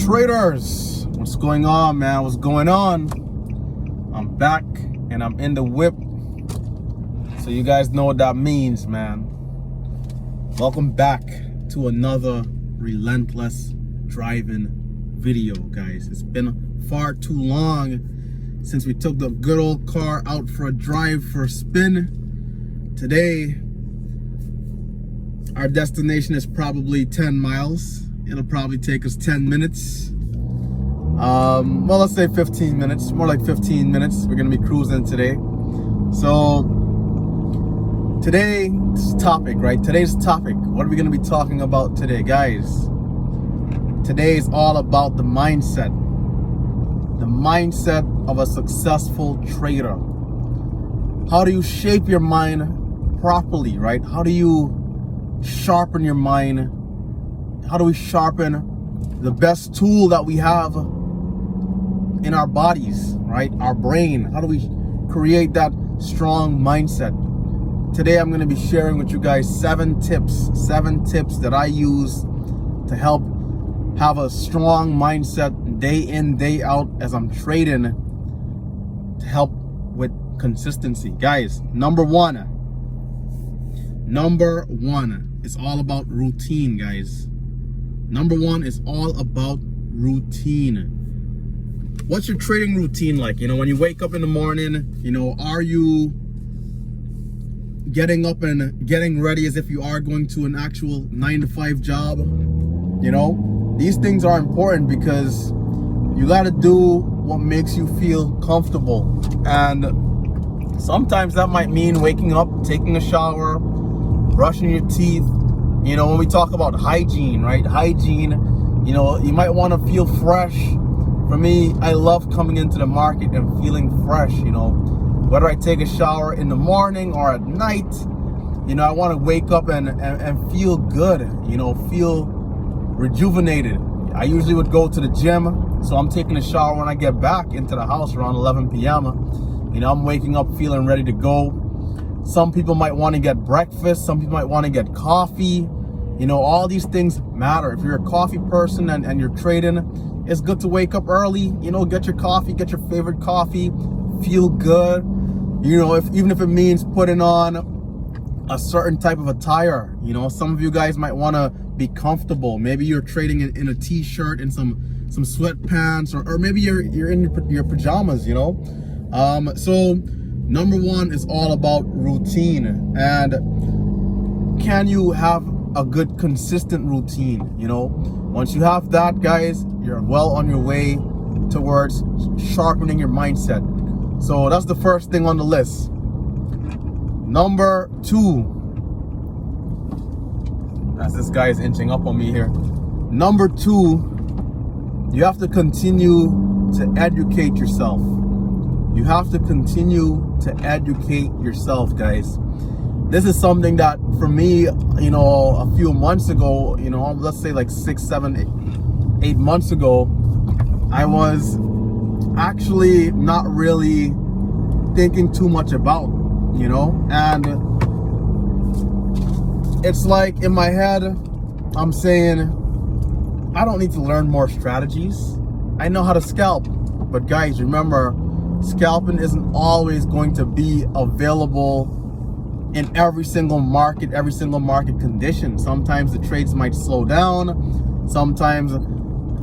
traders, what's going on, man? What's going on? I'm back and I'm in the whip, so you guys know what that means, man. Welcome back to another Relentless driving video, guys. It's been far too long since we took the good old car out for a drive, for a spin. Today our destination is probably 10 miles. It'll probably take us 10 minutes. Well, let's say 15 minutes, more like 15 minutes. We're gonna be cruising today. So today's topic, right? Today's topic, what are we gonna be talking about today, guys? Today is all about the mindset. The mindset of a successful trader. How do you shape your mind properly, right? How do you sharpen your mind? How do we sharpen the best tool that we have in our bodies, right? Our brain. How do we create that strong mindset? Today I'm going to be sharing with you guys seven tips that I use to help have a strong mindset day in, day out as I'm trading, to help with consistency. Guys, number one is all about routine, guys. Number one is all about routine. What's your trading routine like? You know, when you wake up in the morning, you know, are you getting up and getting ready as if you are going to an actual 9-to-5 job? You know, these things are important because you got to do what makes you feel comfortable. And sometimes that might mean waking up, taking a shower, brushing your teeth. You know, when we talk about hygiene, right? Hygiene, you know, you might want to feel fresh. For me, I love coming into the market and feeling fresh, you know. Whether I take a shower in the morning or at night, you know, I want to wake up and feel good, you know, feel rejuvenated. I usually would go to the gym, so I'm taking a shower when I get back into the house around 11 p.m. You know, I'm waking up feeling ready to go. Some people might want to get breakfast. Some people might want to get coffee. You know, all these things matter. If you're a coffee person and you're trading, it's good to wake up early. You know, get your coffee, get your favorite coffee, feel good. You know, even if it means putting on a certain type of attire. You know, some of you guys might want to be comfortable. Maybe you're trading in a t-shirt and some sweatpants, or maybe you're in your pajamas, you know. So number one is all about routine. And can you have a good consistent routine? You know, once you have that, guys, you're well on your way towards sharpening your mindset. So that's the first thing on the list. Number two, as this guy is inching up on me here. Number two, you have to continue to educate yourself. You have to continue to educate yourself, guys. This is something that for me, you know, a few months ago, you know, let's say like 6, 7, 8 months ago, I was actually not really thinking too much about, you know, and it's like in my head, I'm saying, I don't need to learn more strategies. I know how to scalp. But guys, remember, scalping isn't always going to be available in every single market condition. Sometimes the trades might slow down. Sometimes,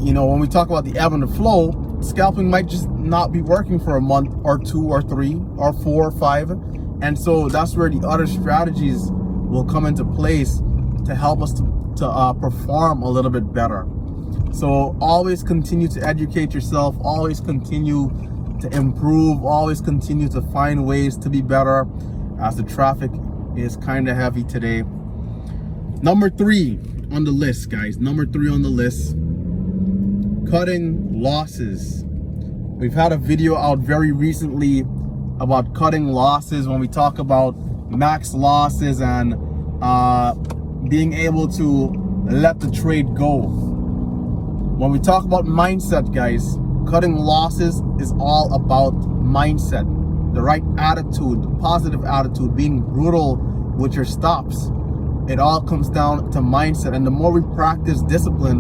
you know, when we talk about the ebb and the flow, scalping might just not be working for a month or 2 or 3 or 4 or 5. And so that's where the other strategies will come into place to help us to perform a little bit better. So always continue to educate yourself, always continue to improve, always continue to find ways to be better, as the traffic is kind of heavy today. Number 3 on the list, guys. Number 3 on the list, cutting losses. We've had a video out very recently about cutting losses, when we talk about max losses and being able to let the trade go. When we talk about mindset, guys, cutting losses is all about mindset. The right attitude, the positive attitude, being brutal with your stops. It all comes down to mindset. And the more we practice discipline,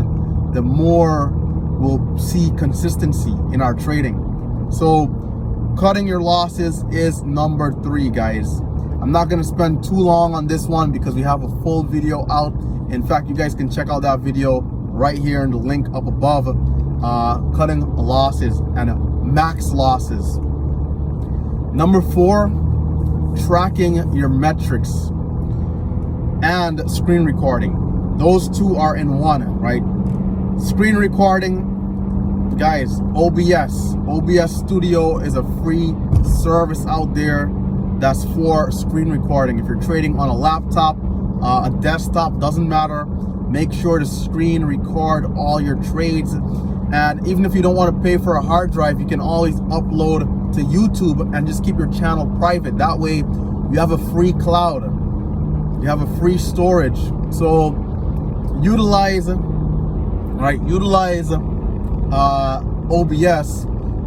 the more will see consistency in our trading. So cutting your losses is number 3, guys. I'm not going to spend too long on this one because we have a full video out. In fact, you guys can check out that video right here in the link up above. Cutting losses and max losses. Number 4, tracking your metrics and screen recording. Those two are in one, right? Screen recording, guys, OBS Studio is a free service out there that's for screen recording. If you're trading on a laptop, a desktop, doesn't matter. Make sure to screen record all your trades. And even if you don't want to pay for a hard drive, you can always upload to YouTube and just keep your channel private. That way you have a free cloud, you have a free storage. So utilize OBS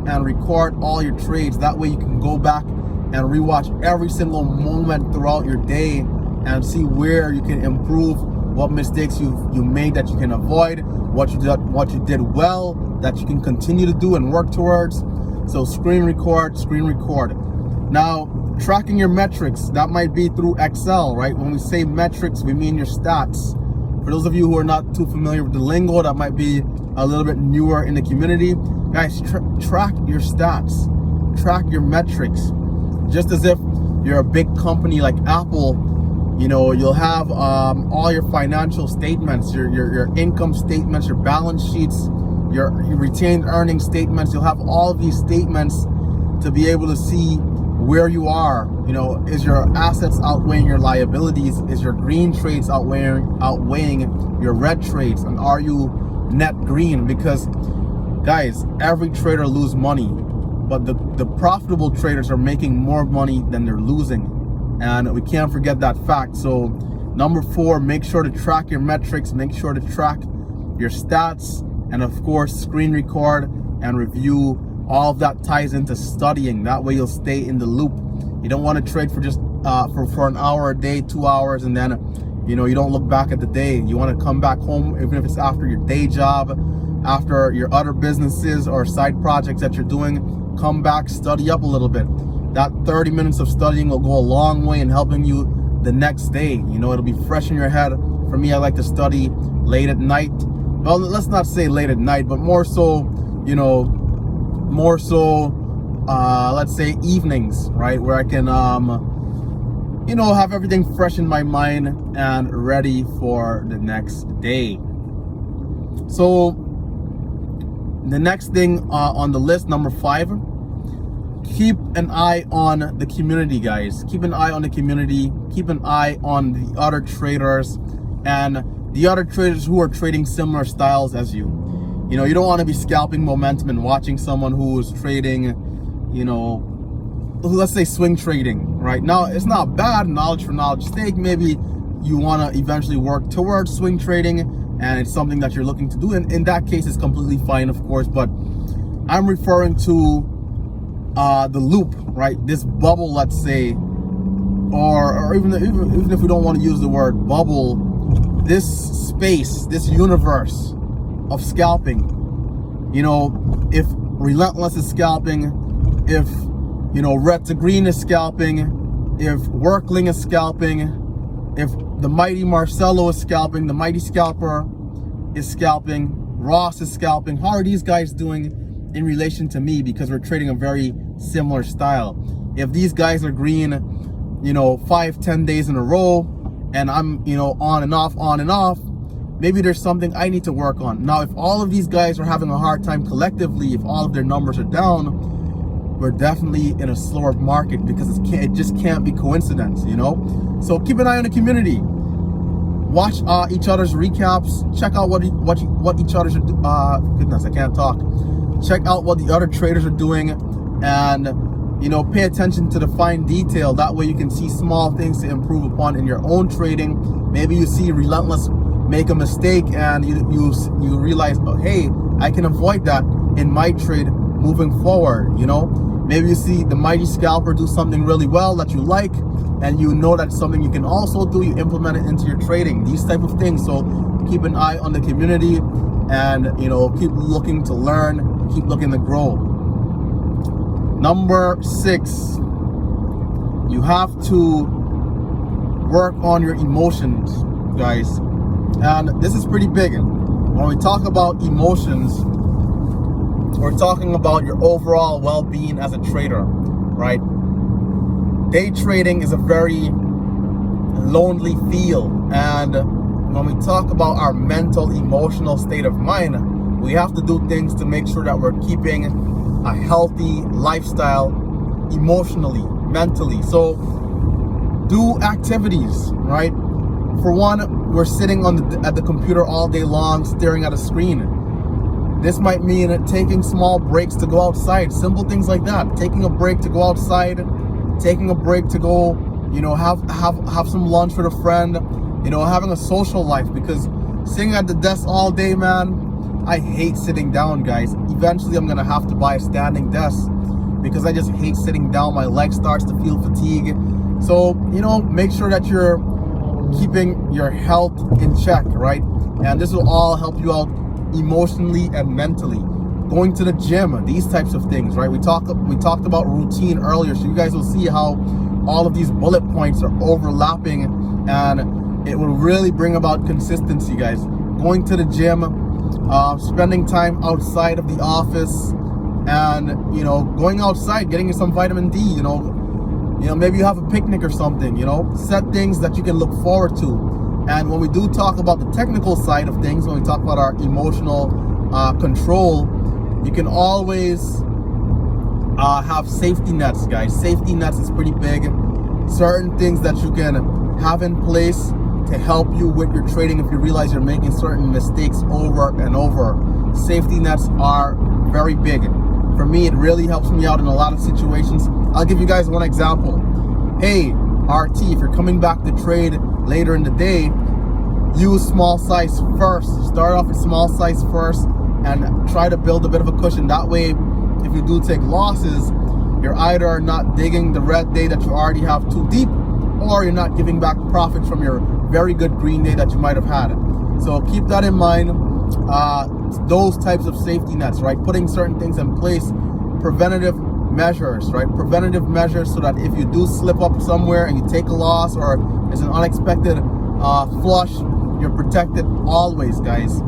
and record all your trades. That way you can go back and rewatch every single moment throughout your day and see where you can improve, what mistakes you made that you can avoid, what you did well that you can continue to do and work towards. So screen record. Now, tracking your metrics, that might be through Excel, right? When we say metrics, we mean your stats. For those of you who are not too familiar with the lingo, that might be a little bit newer in the community, guys, track your stats, track your metrics. Just as if you're a big company like Apple, you know, you'll have all your financial statements, your income statements, your balance sheets, your retained earnings statements. You'll have all of these statements to be able to see where you are. You know, is your assets outweighing your liabilities? Is your green trades outweighing your red trades? And are you net green? Because guys, every trader loses money, but the profitable traders are making more money than they're losing. And we can't forget that fact. So number 4, make sure to track your metrics, make sure to track your stats, and of course screen record and review. All of that ties into studying. That way you'll stay in the loop. You don't want to trade for just for an hour a day, 2 hours, and then you know you don't look back at the day. You want to come back home, even if it's after your day job, after your other businesses or side projects that you're doing. Come back, study up a little bit. That 30 minutes of studying will go a long way in helping you the next day. You know, it'll be fresh in your head. For me, I like to study late at night. Well, let's not say late at night, but more so, you know, let's say evenings, right? Where I can, you know, have everything fresh in my mind and ready for the next day. So the next thing on the list, number 5, keep an eye on the community, guys. Keep an eye on the community. Keep an eye on the other traders and the other traders who are trading similar styles as you. You know, you don't want to be scalping momentum and watching someone who is trading, you know, let's say swing trading, right? Now, it's not bad, knowledge for knowledge sake. Maybe you want to eventually work towards swing trading and it's something that you're looking to do. And in that case, it's completely fine, of course. But I'm referring to the loop, right? This bubble, let's say, or even if we don't want to use the word bubble, this space, this universe of scalping. You know, if Relentless is scalping, if, you know, Red to Green is scalping, if Workling is scalping, if the mighty Marcelo is scalping, the mighty scalper is scalping, Ross is scalping, how are these guys doing in relation to me? Because we're trading a very similar style. If these guys are green, you know, 5-10 days in a row, and I'm, you know, on and off, maybe there's something I need to work on. Now, if all of these guys are having a hard time collectively, if all of their numbers are down, we're definitely in a slower market because it just can't be coincidence, you know? So keep an eye on the community. Watch each other's recaps. Check out what each other's are goodness, I can't talk. Check out what the other traders are doing, and you know, pay attention to the fine detail. That way you can see small things to improve upon in your own trading. Maybe you see Relentless make a mistake and you realize, oh, hey, I can avoid that in my trade moving forward. You know, maybe you see the mighty scalper do something really well that you like, and you know that's something you can also do. You implement it into your trading, these type of things. So keep an eye on the community. and, you know, keep looking to learn, keep looking to grow. Number 6, you have to work on your emotions, guys. And this is pretty big. When we talk about emotions, we're talking about your overall well-being as a trader, right? Day trading is a very lonely field, and when we talk about our mental, emotional state of mind, we have to do things to make sure that we're keeping a healthy lifestyle emotionally, mentally. So do activities, right? For one, we're sitting at the computer all day long, staring at a screen. This might mean taking small breaks to go outside, simple things like that. Taking a break to go outside, taking a break to go, you know, have some lunch with a friend, you know, having a social life, because sitting at the desk all day, man, I hate sitting down, guys. Eventually I'm gonna have to buy a standing desk because I just hate sitting down. My leg starts to feel fatigue. So, you know, make sure that you're keeping your health in check, right? And this will all help you out emotionally and mentally. Going to the gym, these types of things, right? We talked about routine earlier, so you guys will see how all of these bullet points are overlapping, and it will really bring about consistency, guys. Going to the gym, spending time outside of the office, and, you know, going outside, getting you some vitamin D, you know, maybe you have a picnic or something, you know, set things that you can look forward to. And when we do talk about the technical side of things, when we talk about our emotional control, you can always have safety nets, guys. Safety nets is pretty big. Certain things that you can have in place to help you with your trading if you realize you're making certain mistakes over and over. Safety nets are very big. For me, it really helps me out in a lot of situations. I'll give you guys one example. Hey, RT, if you're coming back to trade later in the day, use small size first. Start off with small size first and try to build a bit of a cushion. That way, if you do take losses, you're either not digging the red day that you already have too deep, or you're not giving back profit from your very good green day that you might have had. So keep that in mind. Those types of safety nets, right? Putting certain things in place, preventative measures, right? Preventative measures, so that if you do slip up somewhere and you take a loss, or there's an unexpected flush, you're protected always, guys.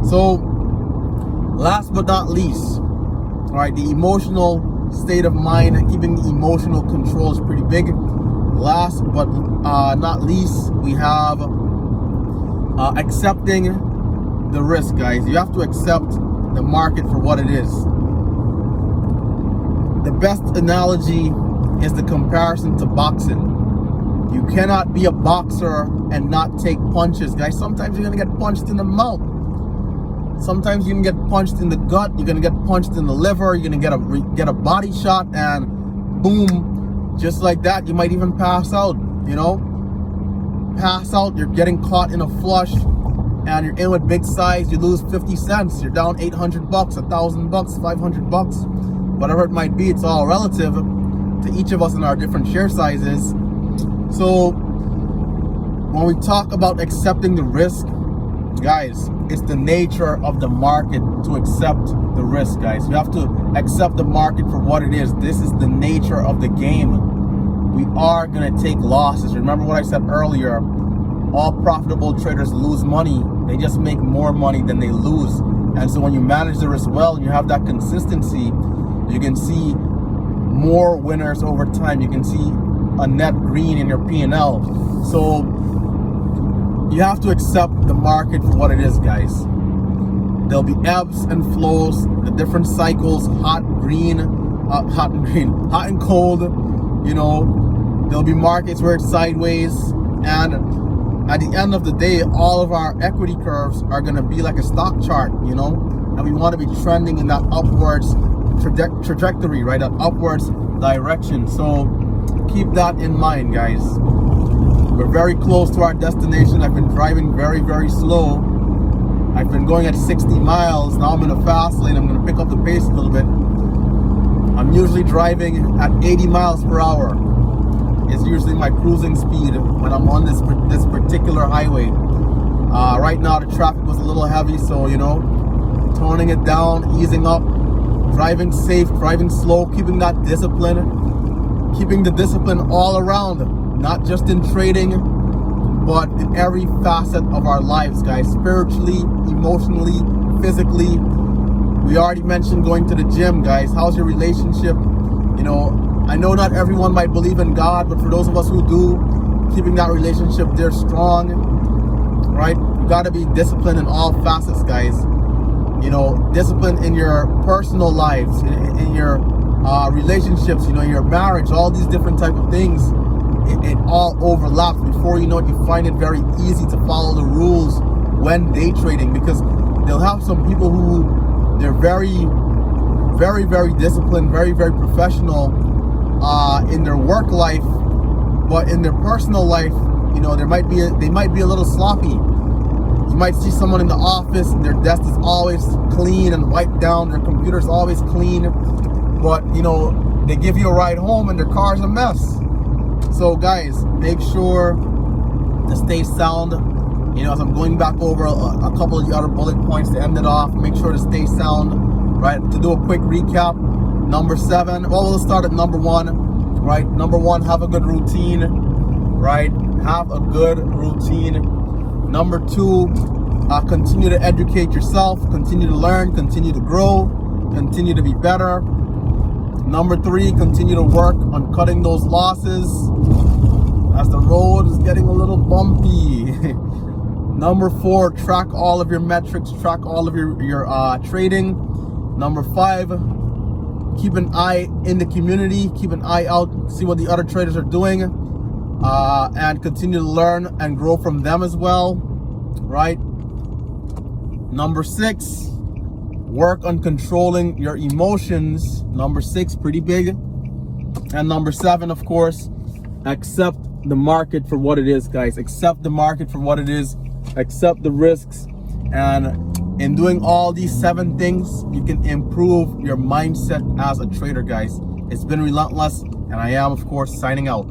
So last but not least, right, the emotional state of mind and keeping the emotional control is pretty big. Last but not least, we have accepting the risk, guys. You have to accept the market for what it is. The best analogy is the comparison to boxing. You cannot be a boxer and not take punches, guys. Sometimes you're gonna get punched in the mouth. Sometimes you're gonna get punched in the gut. You're gonna get punched in the liver. You're gonna get a body shot, and boom, just like that, you might even pass out. You know, pass out. You're getting caught in a flush, and you're in with big size. You lose 50 cents. You're down $800, $1,000, $500, whatever it might be. It's all relative to each of us in our different share sizes. So when we talk about accepting the risk, guys, it's the nature of the market to accept the risk, guys. You have to accept the market for what it is. This is the nature of the game. We are gonna take losses. Remember what I said earlier, all profitable traders lose money. They just make more money than they lose. And so when you manage the risk well and you have that consistency, you can see more winners over time. You can see a net green in your P&L. So you have to accept the market for what it is, guys. There'll be ebbs and flows, the different cycles, hot and cold. You know, there'll be markets where it's sideways, and at the end of the day, all of our equity curves are going to be like a stock chart, you know, and we want to be trending in that upwards trajectory, right? That upwards direction. So keep that in mind, guys. We're very close to our destination. I've been driving very, very slow. I've been going at 60 miles. Now I'm in a fast lane. I'm going to pick up the pace a little bit. I'm usually driving at 80 miles per hour. It's usually my cruising speed when I'm on this particular highway. Right now the traffic was a little heavy, so, you know, toning it down, easing up, driving safe, driving slow, keeping that discipline, keeping the discipline all around, not just in trading, but in every facet of our lives, guys. Spiritually, emotionally, physically. We already mentioned going to the gym, guys. How's your relationship? You know, I know not everyone might believe in God, but for those of us who do, keeping that relationship there strong, right? You gotta be disciplined in all facets, guys. You know, discipline in your personal lives, in your relationships, you know, your marriage, all these different type of things. It all overlaps. Before you know it, you find it very easy to follow the rules when day trading, because they'll have some people who they're very, very, very disciplined, very, very professional in their work life, but in their personal life, you know, they might be a little sloppy. You might see someone in the office, their desk is always clean and wiped down, their computer's always clean, but you know, they give you a ride home and their car's a mess. So guys, make sure to stay sound. You know, as I'm going back over a couple of the other bullet points to end it off, make sure to stay sound, right? To do a quick recap, number 7, well, we'll start at number 1, right? Number 1, have a good routine, right? Have a good routine. Number 2, continue to educate yourself, continue to learn, continue to grow, continue to be better. Number 3, continue to work on cutting those losses as the road is getting a little bumpy. Number 4, track all of your metrics, track all of your trading. Number 5, keep an eye in the community, keep an eye out, see what the other traders are doing, and continue to learn and grow from them as well, right? Number 6, work on controlling your emotions. Number 6, pretty big. And number 7, of course, accept the market for what it is, guys. Accept the market for what it is. Accept the risks. And in doing all these 7 things, you can improve your mindset as a trader, guys. It's been Relentless, and I am, of course, signing out.